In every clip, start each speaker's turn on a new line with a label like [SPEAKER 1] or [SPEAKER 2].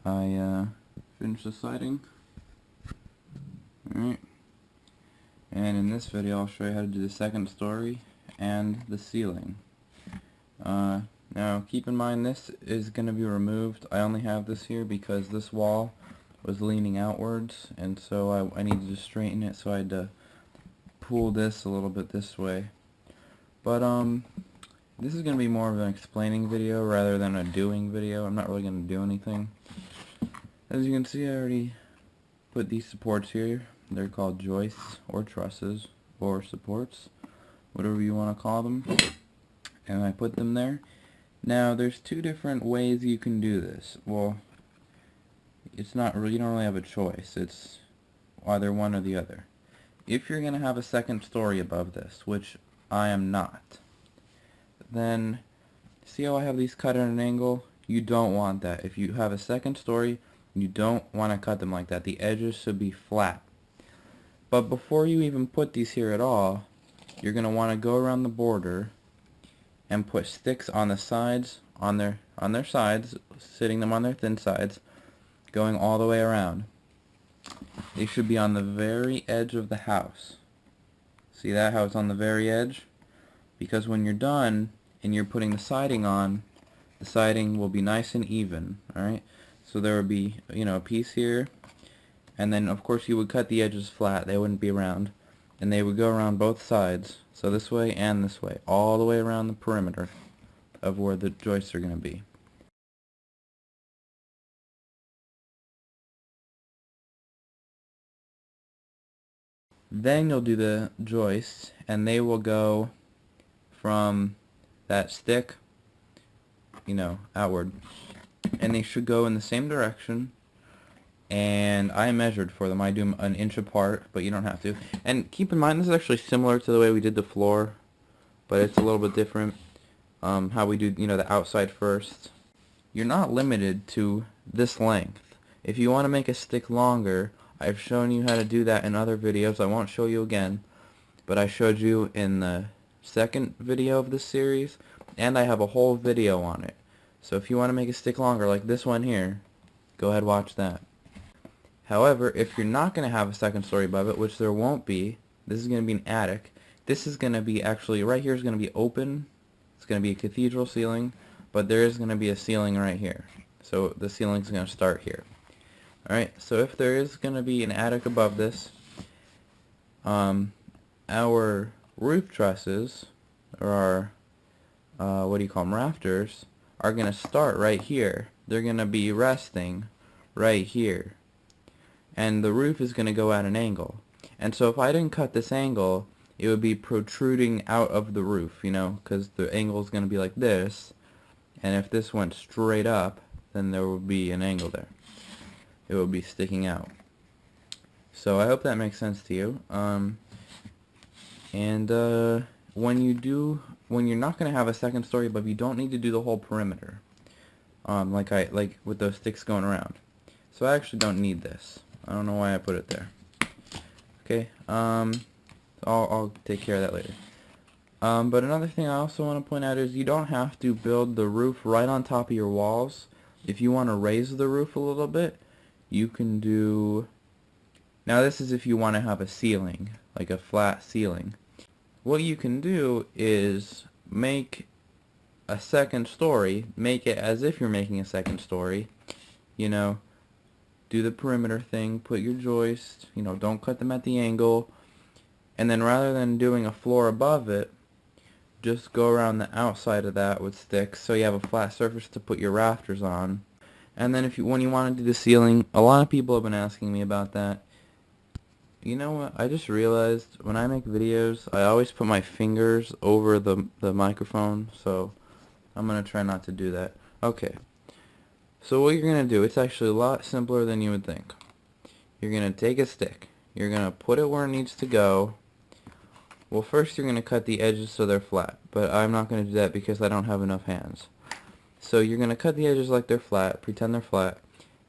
[SPEAKER 1] I finished the siding. Alright. And in this video I'll show you how to do the second story and the ceiling. Now keep in mind this is going to be removed. I only have this here because this wall was leaning outwards, and so I needed to straighten it, so I had to pull this a little bit this way. But this is going to be more of an explaining video rather than a doing video. I'm not really going to do anything. As you can see, I already put these supports here. They're called joists or trusses or supports, whatever you want to call them, and I put them there. Now there's two different ways you can do this. Well, it's not really, you don't really have a choice. It's either one or the other. If you're going to have a second story above this, which I am not, then see how I have these cut at an angle? You don't want that. If you have a second story, you don't want to cut them like that. The edges should be flat. But before you even put these here at all, you're going to want to go around the border and put sticks on the sides, on their sides, sitting them on their thin sides, going all the way around. They should be on the very edge of the house. See that, how it's on the very edge? Because when you're done and you're putting the siding on, the siding will be nice and even, alright? So there would be, a piece here, and then of course you would cut the edges flat, they wouldn't be round, and they would go around both sides, so this way and this way, all the way around the perimeter of where the joists are going to be. Then you'll do the joists, and they will go from that stick, outward. And they should go in the same direction, and I measured for them. I do them an inch apart, but you don't have to. And keep in mind, this is actually similar to the way we did the floor, but it's a little bit different. How we do, the outside first. You're not limited to this length. If you want to make a stick longer, I've shown you how to do that in other videos. I won't show you again, but I showed you in the second video of this series, and I have a whole video on it. So if you want to make a stick longer, like this one here, go ahead, watch that. However, if you're not going to have a second story above it, which there won't be, this is going to be an attic. This is going to be actually, right here is going to be open. It's going to be a cathedral ceiling, but there is going to be a ceiling right here. So the ceiling is going to start here. Alright, so if there is going to be an attic above this, our roof trusses, or our, what do you call them, rafters, are going to start right here. They're going to be resting right here. And the roof is going to go at an angle. And so if I didn't cut this angle, it would be protruding out of the roof, because the angle is going to be like this. And if this went straight up, then there would be an angle there. It would be sticking out. So I hope that makes sense to you. When you're not going to have a second story above, you don't need to do the whole perimeter, like with those sticks going around. So I actually don't need this. I don't know why I put it there. Okay, I'll take care of that later. But another thing I also want to point out is you don't have to build the roof right on top of your walls. If you want to raise the roof a little bit, you can do... Now this is if you want to have a ceiling, like a flat ceiling. What you can do is make a second story, make it as if you're making a second story, do the perimeter thing, put your joists, don't cut them at the angle, and then rather than doing a floor above it, just go around the outside of that with sticks so you have a flat surface to put your rafters on. And then when you want to do the ceiling, a lot of people have been asking me about that. You know what, I just realized when I make videos, I always put my fingers over the microphone, so I'm going to try not to do that. Okay, so what you're going to do, it's actually a lot simpler than you would think. You're going to take a stick, you're going to put it where it needs to go. Well, first you're going to cut the edges so they're flat, but I'm not going to do that because I don't have enough hands. So you're going to cut the edges like they're flat, pretend they're flat,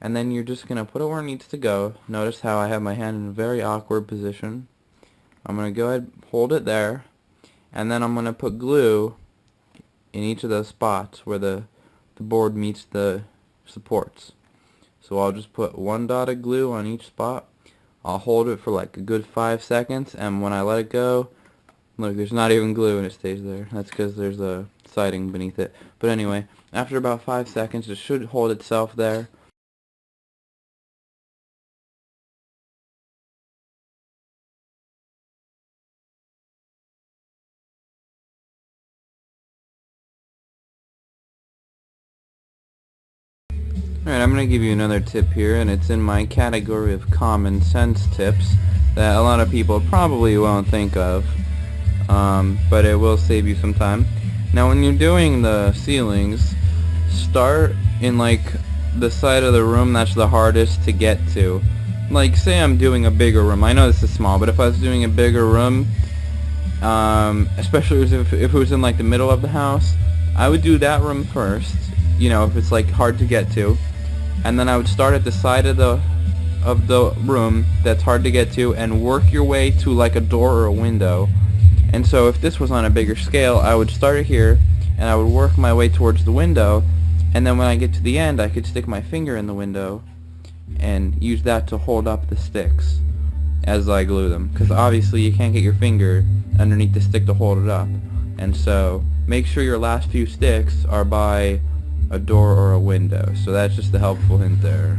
[SPEAKER 1] and then you're just going to put it where it needs to go. Notice how I have my hand in a very awkward position. I'm going to go ahead, hold it there, and then I'm going to put glue in each of those spots where the board meets the supports. So I'll just put one dot of glue on each spot. I'll hold it for like a good 5 seconds, and when I let it go, look, there's not even glue and it stays there. That's because there's a siding beneath it. But anyway, after about 5 seconds, it should hold itself there. Alright, I'm going to give you another tip here, and it's in my category of common sense tips that a lot of people probably won't think of, but it will save you some time. Now when you're doing the ceilings, start in like the side of the room that's the hardest to get to. Like say I'm doing a bigger room. I know this is small, but if I was doing a bigger room, especially if it was in like the middle of the house, I would do that room first, you know, if it's like hard to get to. And then I would start at the side of the room that's hard to get to and work your way to like a door or a window. And so if this was on a bigger scale, I would start it here and I would work my way towards the window, and then when I get to the end I could stick my finger in the window and use that to hold up the sticks as I glue them, because obviously you can't get your finger underneath the stick to hold it up. And so make sure your last few sticks are by a door or a window. So that's just a helpful hint there.